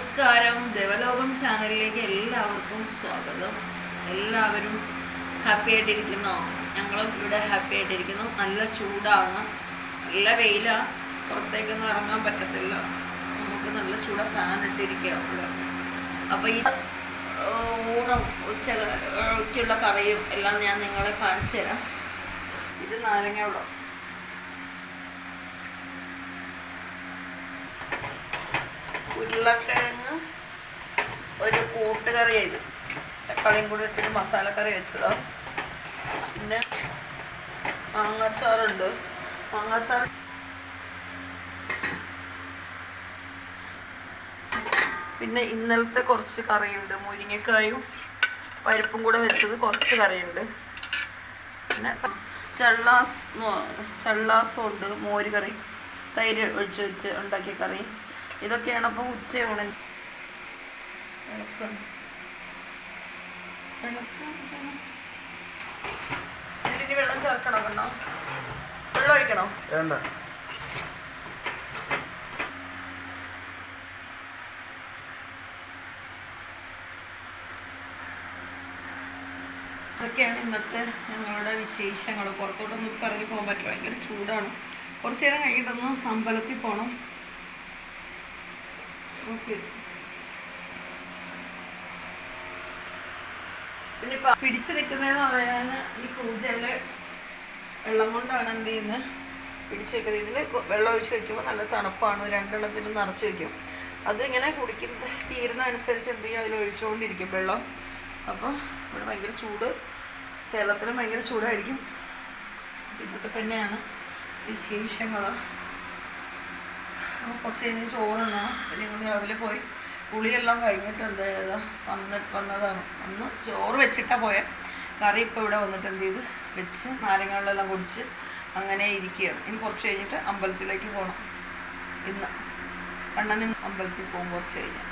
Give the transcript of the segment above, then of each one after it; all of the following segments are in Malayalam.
നമസ്കാരം, ദേവലോകം ചാനലിലേക്ക് എല്ലാവർക്കും സ്വാഗതം. എല്ലാവരും ഹാപ്പി ആയിട്ടിരിക്കുന്നോ? ഞങ്ങളും ഇവിടെ ഹാപ്പി ആയിട്ടിരിക്കുന്നു. നല്ല ചൂടാണ്, നല്ല വെയിലാണ്, പുറത്തേക്കൊന്നും ഇറങ്ങാൻ പറ്റത്തില്ല. നമുക്ക് നല്ല ചൂടാ, ഫാൻ ഇട്ടിരിക്കുക ഇവിടെ. അപ്പോൾ ഈ ഊണും ഉച്ചയ്ക്കുള്ള കറിയും എല്ലാം ഞാൻ നിങ്ങളെ കാണിച്ചു തരാം. ഇത് നാരങ്ങ വെള്ളം, ഉരുളക്കിഴങ്ങ് ഒരു കൂട്ടുകറി ചെയ്ത് തക്കാളിയും കൂടി ഇട്ടൊരു മസാലക്കറി വെച്ചതാണ്. പിന്നെ മാങ്ങാച്ചാറുണ്ട്, മാങ്ങാച്ചാർ പിന്നെ ഇന്നലത്തെ കുറച്ച് കറിയുണ്ട്, മുരിങ്ങക്കായും പരിപ്പും കൂടെ വെച്ചത് കുറച്ച് കറിയുണ്ട്. പിന്നെ ചള്ളാസും ഉണ്ട്, മോര് കറി, തൈര് ഒഴിച്ച് വെച്ച് ഉണ്ടാക്കിയ കറി. ഇതൊക്കെയാണ് അപ്പോൾ ഉച്ചയൂണ്. ഇതിന് വെള്ളം ചേർക്കണോ? കണ്ടോ, വെള്ളം ഒഴിക്കണോ? വേണ്ട. ഇതൊക്കെയാണ് ഇന്നത്തെ ഞങ്ങളുടെ വിശേഷങ്ങൾ. പുറത്തോട്ടൊന്നും ഇപ്പം ഇറങ്ങി പോകാൻ പറ്റില്ല, ഭയങ്കര ചൂടാണ്. കുറച്ച് നേരം കഴിഞ്ഞിട്ടൊന്ന് അമ്പലത്തിൽ പോകണം. പിന്നെ ഇപ്പം പിടിച്ചു നിൽക്കുന്നതെന്ന് പറയാൻ ഈ കൂജയിലെ വെള്ളം കൊണ്ടാണ് എന്ത് ചെയ്യുന്നത്, പിടിച്ചു വെക്കുന്നത്. ഇതിൽ വെള്ളം ഒഴിച്ച് വയ്ക്കുമ്പോൾ നല്ല തണുപ്പാണ്, രണ്ടെണ്ണത്തിലും നിറച്ച് വയ്ക്കും. അതിങ്ങനെ കുടിക്കുന്ന തീരുന്നതനുസരിച്ച് എന്ത് ചെയ്യും, അതിൽ ഒഴിച്ചുകൊണ്ടിരിക്കും വെള്ളം. അപ്പോൾ ഇവിടെ ഭയങ്കര ചൂട്, കേരളത്തിലും ഭയങ്കര ചൂടായിരിക്കും. ഇതൊക്കെ തന്നെയാണ് വിശേഷങ്ങൾ. അപ്പോൾ കുറച്ച് കഴിഞ്ഞ് ചോറുണ്ണണം. പിന്നെ ഞങ്ങൾ രാവിലെ പോയി കുളിയെല്ലാം കഴിഞ്ഞിട്ട് എന്താ വന്നതാണ്. അന്ന് ചോറ് വെച്ചിട്ടാണ് പോയത്. കറി ഇപ്പോൾ ഇവിടെ വന്നിട്ട് എന്ത് ചെയ്ത് വെച്ച് നാരങ്ങാളെല്ലാം കുടിച്ച് അങ്ങനെ ഇരിക്കുകയാണ്. ഇനി കുറച്ച് കഴിഞ്ഞിട്ട് അമ്പലത്തിലേക്ക് പോകണം. ഇന്ന് കണ്ണന് അമ്പലത്തിൽ പോകും കുറച്ച് കഴിഞ്ഞാൽ.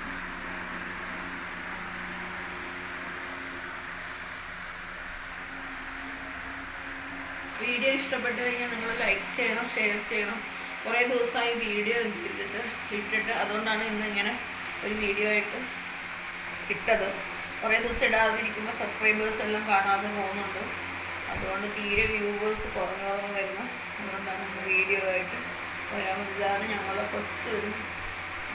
വീഡിയോ ഇഷ്ടപ്പെട്ട് കഴിഞ്ഞാൽ നിങ്ങൾ ലൈക്ക് ചെയ്യണം, ഷെയർ ചെയ്യണം. കുറേ ദിവസമായി വീഡിയോ ഇട്ടിട്ട് അതുകൊണ്ടാണ് ഇന്ന് ഇങ്ങനെ ഒരു വീഡിയോ ആയിട്ട് ഇട്ടത്. കുറേ ദിവസം ഇടാതിരിക്കുമ്പോൾ സബ്സ്ക്രൈബേഴ്സ് എല്ലാം കാണാതെ പോകുന്നുണ്ട്. അതുകൊണ്ട് തീരെ വ്യൂവേഴ്സ് കുറഞ്ഞു വരുന്നു. അതുകൊണ്ടാണ് ഇന്ന് വീഡിയോ ആയിട്ട് വരാൻ. ഇതാണ് ഞങ്ങളുടെ കൊച്ചൊരു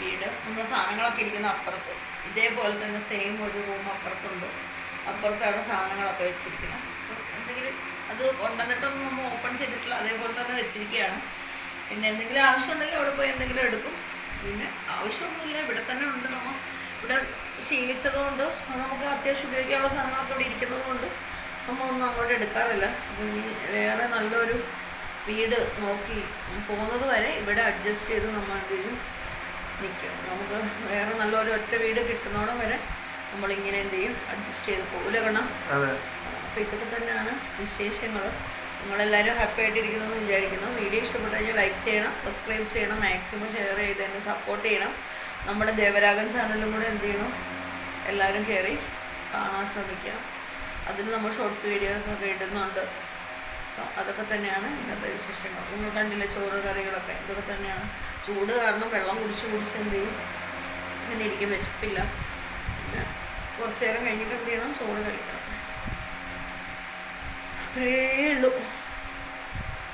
വീട്. നമ്മുടെ സാധനങ്ങളൊക്കെ ഇരിക്കുന്ന അപ്പുറത്ത്, ഇതേപോലെ തന്നെ സെയിം ഒരു റൂം അപ്പുറത്തുണ്ട്. അപ്പുറത്താണ് സാധനങ്ങളൊക്കെ വെച്ചിരിക്കുന്നത്. എന്തെങ്കിലും അത് കൊണ്ടുവന്നിട്ടൊന്നും നമ്മൾ ഓപ്പൺ ചെയ്തിട്ടില്ല, അതേപോലെ തന്നെ വെച്ചിരിക്കുകയാണ്. പിന്നെ എന്തെങ്കിലും ആവശ്യമുണ്ടെങ്കിൽ അവിടെ പോയി എന്തെങ്കിലും എടുക്കും. പിന്നെ ആവശ്യമൊന്നുമില്ല, ഇവിടെ തന്നെ ഉണ്ട്. നമ്മൾ ഇവിടെ ശീലിച്ചതുകൊണ്ട് നമുക്ക് അത്യാവശ്യം ഉപയോഗിക്കാനുള്ള സാധനങ്ങളൊക്കെ ഇവിടെ ഇരിക്കുന്നത് കൊണ്ട് നമ്മൾ ഒന്നും അങ്ങോട്ട് എടുക്കാറില്ല. അപ്പോൾ ഇനി വേറെ നല്ലൊരു വീട് നോക്കി പോകുന്നത് വരെ ഇവിടെ അഡ്ജസ്റ്റ് ചെയ്ത് നമ്മൾ എന്ത് ചെയ്യും, നിൽക്കും. നമുക്ക് വേറെ നല്ലൊരു ഒറ്റ വീട് കിട്ടുന്നോളം വരെ നമ്മളിങ്ങനെ എന്ത് ചെയ്യും, അഡ്ജസ്റ്റ് ചെയ്ത് പോകില്ല. കാരണം അപ്പോൾ ഇതൊക്കെ തന്നെയാണ് വിശേഷങ്ങൾ. നിങ്ങളെല്ലാവരും ഹാപ്പി ആയിട്ടിരിക്കുന്നതെന്ന് വിചാരിക്കുന്നു. വീഡിയോ ഇഷ്ടപ്പെട്ടു കഴിഞ്ഞാൽ ലൈക്ക് ചെയ്യണം, സബ്സ്ക്രൈബ് ചെയ്യണം, മാക്സിമം ഷെയർ ചെയ്ത് തന്നെ സപ്പോർട്ട് ചെയ്യണം. നമ്മുടെ ദേവരാഗൻ ചാനലും കൂടെ എന്ത് ചെയ്യണം, എല്ലാവരും കയറി കാണാൻ ശ്രമിക്കണം. അതിൽ നമ്മൾ ഷോർട്സ് വീഡിയോസൊക്കെ ഇടുന്നുണ്ട്. അപ്പോൾ അതൊക്കെ തന്നെയാണ് ഇന്നത്തെ വിശേഷങ്ങൾ. നിങ്ങൾ കണ്ടില്ലേ ചോറ് കറികളൊക്കെ, ഇതൊക്കെ തന്നെയാണ്. ചൂട് കാരണം വെള്ളം കുടിച്ച് എന്ത് ചെയ്യും, ഇങ്ങനെ ഇരിക്കും, വിശപ്പില്ല. പിന്നെ കുറച്ച് നേരം കഴിഞ്ഞിട്ട് എന്ത് ചെയ്യണം, ചോറ് കഴിക്കണം. അത്രയേ ഉള്ളൂ.